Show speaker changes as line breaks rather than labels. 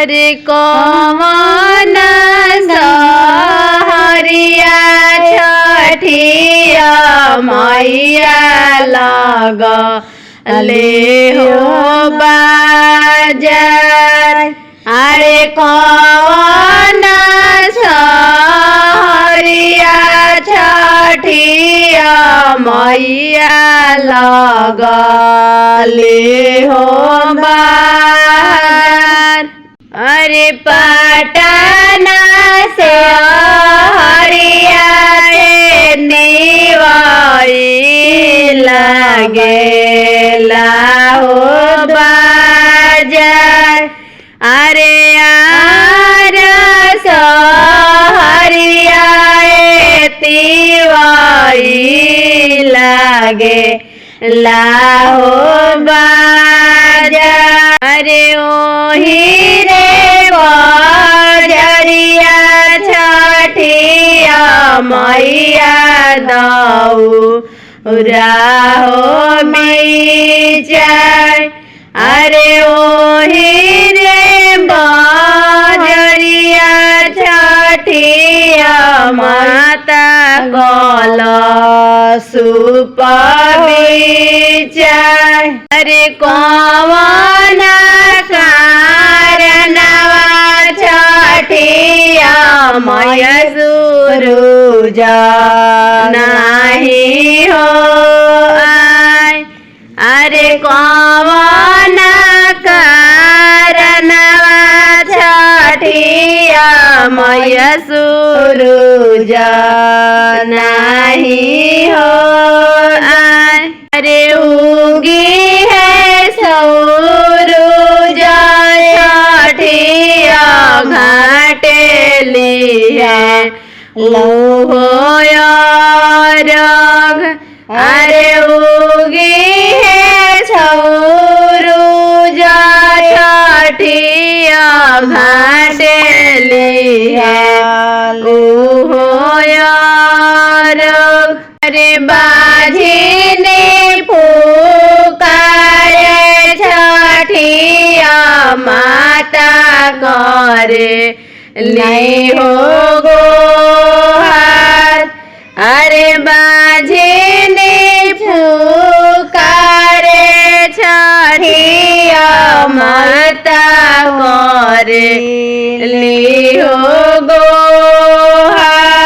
अरे कौन सहरिया छठिया मैया लगले हो बाजार। अरे कौन सहरिया छठिया मैया लगले हो बाजार। अरे पटना से हरिया निवाई लगेला हो बाजार। अरे आर सहरिया तिवाई लगे लाहो बाजार। अरे ओही रे बजरिया छठिया मैया दौराहो बीचार। अरे ओही रे बजरिया छठिया माता कलशुप बीचार। अरे कौन कारणवा छठिया मैया सूरज नहीं हो आए। अरे कौन कारणवा छठिया मैया सूरज नहीं हो आए। अरे उगी है सूरज छठिया घाटेली है लोहो रग। अरे उगी है सूरज छठिया घाटेली है लोहो रग। अरे बाझिनी पुकारे छठिया माता करे नहीं हो गोहार। अरे बाझिनी पुकारे छठिया माता करे